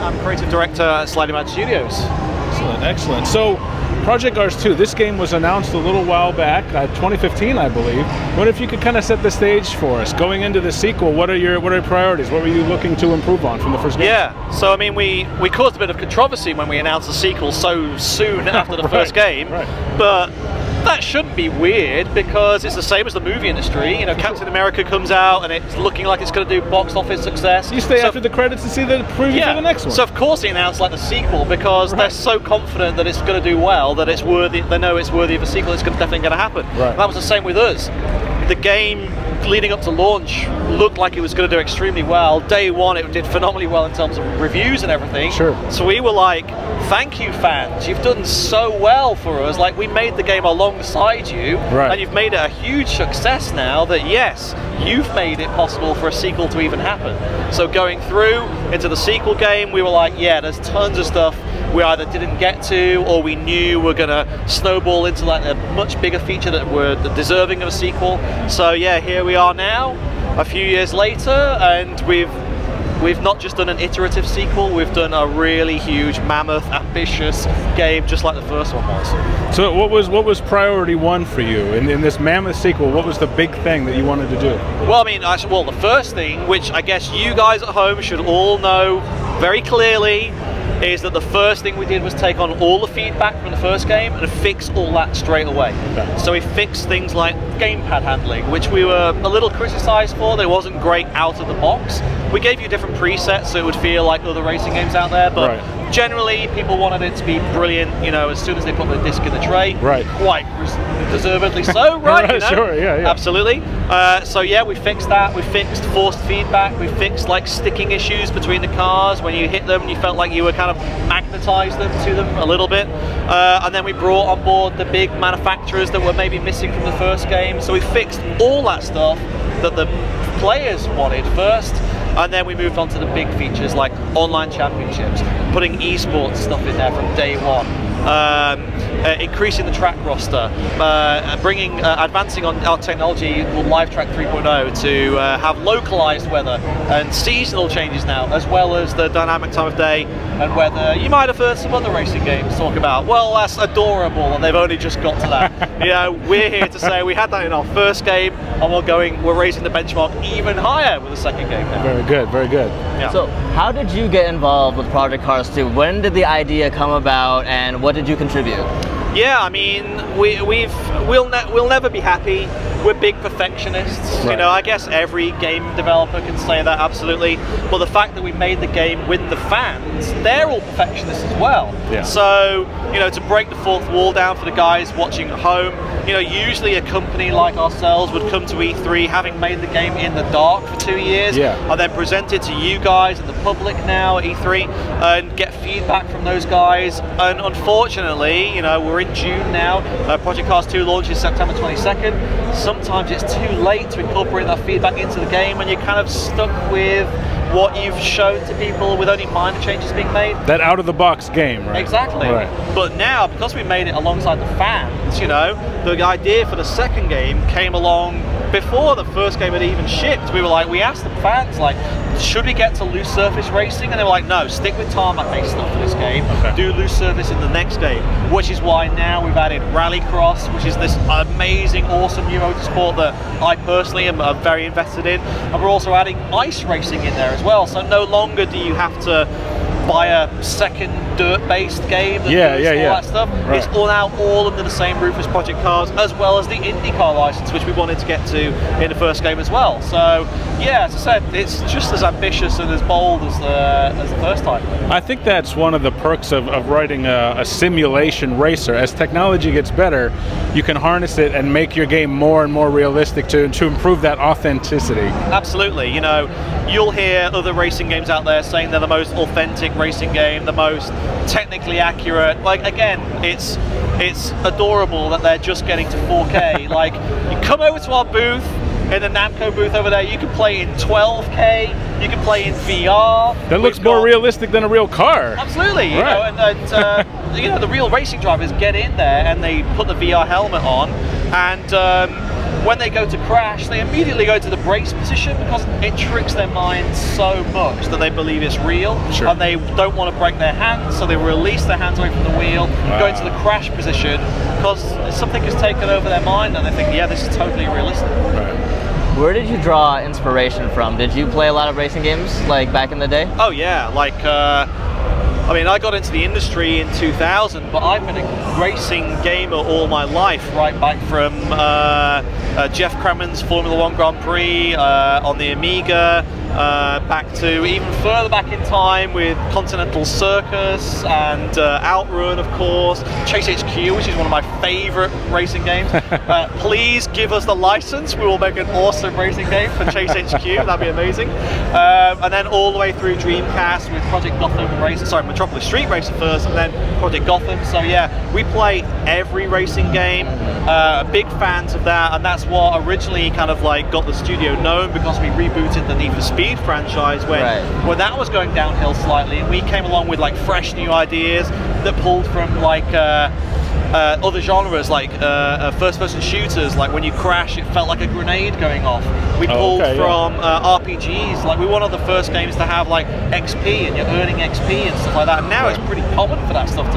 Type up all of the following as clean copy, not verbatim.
I'm creative director at Sliding Mad Studios. Excellent, excellent. So, Project Cars 2, this game was announced a little while back, 2015, I believe. What if you could kind of set the stage for us? Going into the sequel, what are your priorities? What were you looking to improve on from the first game? Yeah, so I mean, we caused a bit of controversy when we announced the sequel so soon after the first game, but that shouldn't be weird because it's the same as the movie industry. You know, Captain America comes out and it's looking like it's going to do box office success. You stay after the credits to see the preview for the next one. So of course they announced like the sequel because they're so confident that it's going to do well, that it's worthy. They know it's worthy of a sequel. It's definitely going to happen. Right. That was the same with us. The game leading up to launch looked like it was going to do extremely well. Day one, it did phenomenally well in terms of reviews and everything. Sure. So we were like, thank you, fans. You've done so well for us. Like, we made the game alongside you, and you've made it a huge success now that, yes, you've made it possible for a sequel to even happen. So going through into the sequel game, we were like, yeah, there's tons of stuff we either didn't get to or we knew were gonna snowball into like a much bigger feature that were deserving of a sequel. So yeah, here we are now, a few years later, and we've not just done an iterative sequel, we've done a really huge, mammoth, ambitious game just like the first one was. So what was priority one for you in this mammoth sequel? What was the big thing that you wanted to do? Well, I mean, well, the first thing, which I guess you guys at home should all know very clearly, is that the first thing we did was take on all the feedback from the first game and fix all that straight away. So we fixed things like gamepad handling, which we were a little criticized for, that it wasn't great out of the box. We gave you different presets so it would feel like other racing games out there, but generally people wanted it to be brilliant, you know, as soon as they put the disc in the tray. Quite deservedly so, right? You know? Sure, yeah. Absolutely. So yeah, we fixed that. We fixed forced feedback. We fixed like sticking issues between the cars when you hit them and you felt like you were kind of magnetized to them a little bit. And then we brought on board the big manufacturers that were maybe missing from the first game. So we fixed all that stuff that the players wanted first. And then we moved on to the big features like online championships, putting esports stuff in there from day one, increasing the track roster, advancing on our technology called LiveTrack 3.0 to have localized weather and seasonal changes now, as well as the dynamic time of day and weather. You might have heard some other racing games talk about, well, that's adorable, and they've only just got to that. You know, we're here to say we had that in our first game, and we're raising the benchmark even higher with the second game now. Very good, very good. Yeah. So, how did you get involved with Project Cars 2? When did the idea come about, and what did you contribute? Yeah, I mean, we'll never be happy. We're big perfectionists. You know, I guess every game developer can say that, absolutely. But the fact that we made the game with the fans, they're all perfectionists as well. So, you know, to break the fourth wall down for the guys watching at home, you know, usually a company like ourselves would come to E3 having made the game in the dark for 2 years, and then present it to you guys and the public now at E3 and get feedback from those guys. And unfortunately, you know, we're in June now. Project Cars 2 launches September 22nd. Sometimes it's too late to incorporate that feedback into the game, and you're kind of stuck with what you've shown to people with only minor changes being made. That out-of-the-box game, right? Exactly. But now, because we made it alongside the fans, you know, the idea for the second game came along before the first game had even shipped. We were like, we asked the fans, like, should we get to loose surface racing? And they were like, no, stick with tarmac-based stuff for this game. Do loose surface in the next game. Which is why now we've added Rallycross, which is this amazing, awesome new motorsport that I personally am very invested in. And we're also adding ice racing in there as well. So no longer do you have to buy a second dirt-based game that does all that stuff. It's all now all under the same roof as Project Cars, as well as the IndyCar license, which we wanted to get to in the first game as well. So yeah, as I said, it's just as ambitious and as bold as the first time. I think that's one of the perks of writing a simulation racer. As technology gets better, you can harness it and make your game more and more realistic to improve that authenticity. Absolutely. You know, you'll hear other racing games out there saying they're the most authentic racing game, the most technically accurate. Like, again, it's adorable that they're just getting to 4K. Like, you come over to our booth, in the Namco booth over there, you can play in 12K, you can play in VR. That looks more realistic than a real car. Absolutely, you know, and you know, the real racing drivers get in there and they put the VR helmet on, and when they go to crash, they immediately go to the brace position because it tricks their minds so much that they believe it's real, and they don't want to break their hands, so they release their hands away from the wheel, go into the crash position because something has taken over their mind and they think, yeah, this is totally realistic. Where did you draw inspiration from? Did you play a lot of racing games like back in the day? Oh yeah, like I mean, I got into the industry in 2000, but I've been a racing gamer all my life, right back from Jeff Kremen's Formula 1 Grand Prix on the Amiga, back to even further back in time with Continental Circus and Outrun, of course, Chase HQ, which is one of my favorite racing games. Please give us the license, we will make an awesome racing game for Chase HQ, that'd be amazing. And then all the way through Dreamcast with Project Gotham Racer, sorry, Metropolis Street Racer first, and then Project Gotham. So yeah, we play every racing game, big fans of that, and that's what originally kind of like got the studio known, because we rebooted the Need for Speed franchise when that was going downhill slightly, and we came along with like fresh new ideas that pulled from like other genres, like first-person shooters. Like when you crash, it felt like a grenade going off. We pulled from RPGs. Like we were one of the first games to have like XP, and you're earning XP and stuff like that. And now it's pretty common for that stuff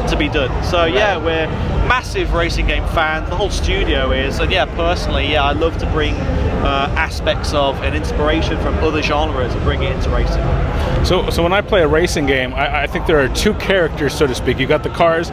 to be done. So yeah, we're massive racing game fans. The whole studio is, and yeah, personally, yeah, I love to bring aspects of an inspiration from other genres and bring it into racing. So when I play a racing game, I think there are two characters, so to speak. You got the cars,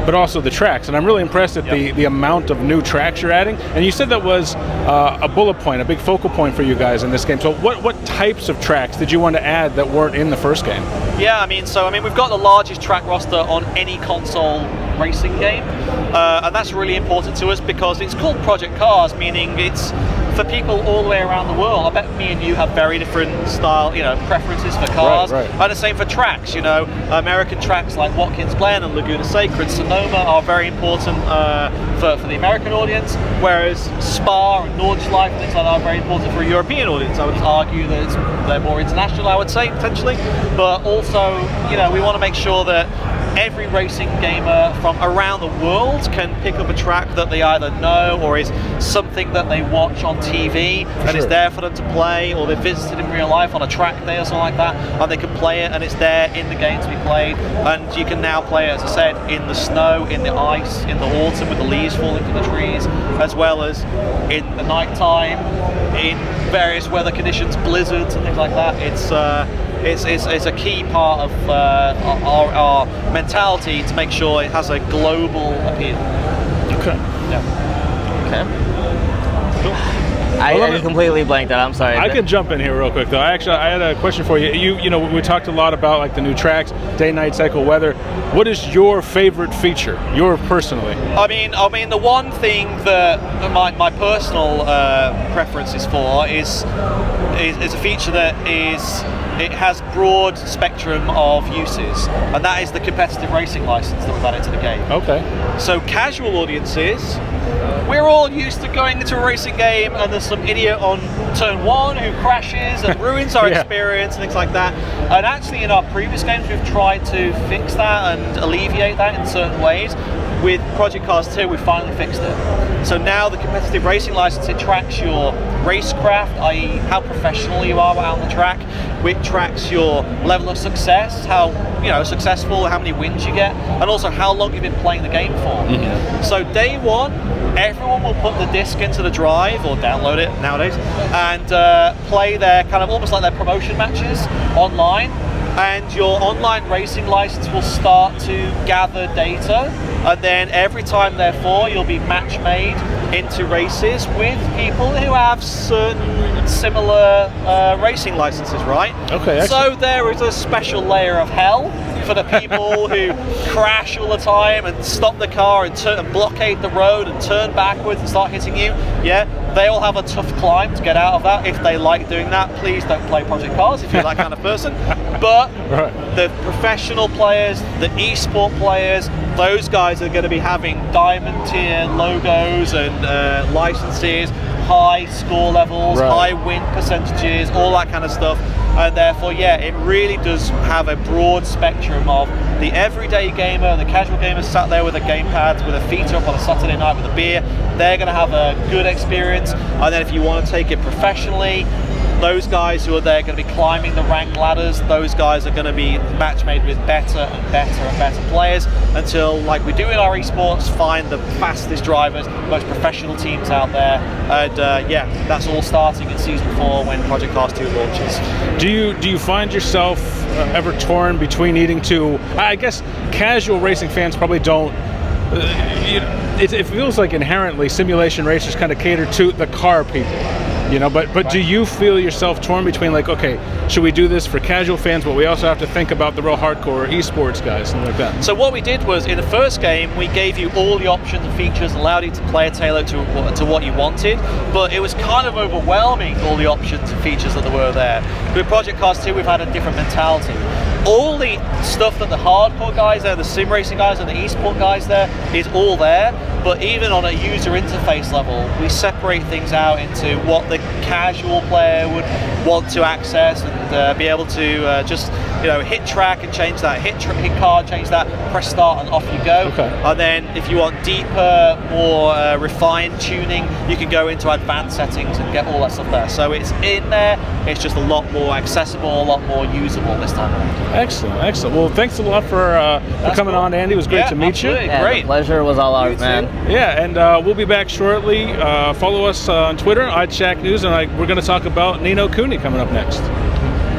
but also the tracks, and I'm really impressed at the amount of new tracks you're adding. And you said that was a bullet point, a big focal point for you guys in this game. So what types of tracks did you want to add that weren't in the first game? Yeah, I mean, we've got the largest track roster on any console racing game, and that's really important to us because it's called Project Cars, meaning it's for people all the way around the world. I bet me and you have very different style, preferences for cars, and the same for tracks. American tracks like Watkins Glen and Laguna Seca and Sonoma are very important for the American audience, whereas Spa and Nordschleife and things like that are very important for a European audience. I would argue that they're more international, I would say, potentially, but also, we want to make sure that every racing gamer from around the world can pick up a track that they either know or is something that they watch on TV and is there for them to play, or they've visited in real life on a track day or something like that, and they can play it and it's there in the games we played. And you can now play it, as I said, in the snow, in the ice, in the autumn with the leaves falling from the trees, as well as in the night time, in various weather conditions, blizzards and things like that. It's a key part of our mentality to make sure it has a global appeal. Okay. Yeah. Okay. Cool. I completely blanked out. I'm sorry. I could jump in here real quick though. I had a question for you. We talked a lot about like the new tracks, day-night cycle, weather. What is your favorite feature, personally? I mean, the one thing that my personal preference is for is a feature that it has broad spectrum of uses, and that is the competitive racing license that we've added to the game. Okay. So casual audiences, we're all used to going into a racing game and there's some idiot on turn 1 who crashes and ruins our experience and things like that. And actually in our previous games we've tried to fix that and alleviate that in certain ways. With Project Cars 2, we finally fixed it. So now the competitive racing license, it tracks your racecraft, i.e. how professional you are out on the track. It tracks your level of success, how successful, how many wins you get, and also how long you've been playing the game for. So day one, everyone will put the disc into the drive, or download it nowadays, and play their kind of almost like their promotion matches online. And your online racing license will start to gather data, and then every time therefore you'll be match made into races with people who have certain similar racing licenses, right? Okay, excellent. So there is a special layer of hell for the people who crash all the time and stop the car and blockade the road and turn backwards and start hitting you. Yeah, they all have a tough climb to get out of that. If they like doing that, please don't play Project Cars if you're that kind of person. But the professional players, the esport players, those guys are going to be having diamond tier logos and licenses, high score levels, high win percentages, all that kind of stuff. and therefore, yeah, it really does have a broad spectrum of the everyday gamer, the casual gamer sat there with a gamepad, with a feet up on a Saturday night with a beer. They're going to have a good experience, and then if you want to take it professionally, those guys who are there are going to be climbing the rank ladders. Those guys are going to be match made with better and better and better players until, like we do in our esports, find the fastest drivers, most professional teams out there. And yeah, that's all starting in Season 4 when Project Cars 2 launches. Do you find yourself ever torn between needing to, I guess casual racing fans probably don't, it feels like inherently simulation racers kind of cater to the car people. You know, but do you feel yourself torn between, like, okay, should we do this for casual fans, but we also have to think about the real hardcore esports guys and like that? So what we did was, in the first game, we gave you all the options and features, allowed you to play it tailored to what you wanted, but it was kind of overwhelming, all the options and features that were there. With Project Cars 2, we've had a different mentality. All the stuff that the hardcore guys there, the sim racing guys and the esport guys there, is all there, but even on a user interface level, we separate things out into what the casual player would want to access and be able to just, you know, hit track and change that, hit car, change that, press start and off you go. Okay. And then if you want deeper, more refined tuning, you can go into advanced settings and get all that stuff there. So it's in there, it's just a lot more accessible, a lot more usable this time around. Excellent, excellent. Well, thanks a lot for coming on, Andy. It was great to meet you. Yeah, great. The pleasure was all ours, man. Yeah, and we'll be back shortly. Follow us on Twitter, Shacknews, and we're going to talk about Ni no Kuni coming up next.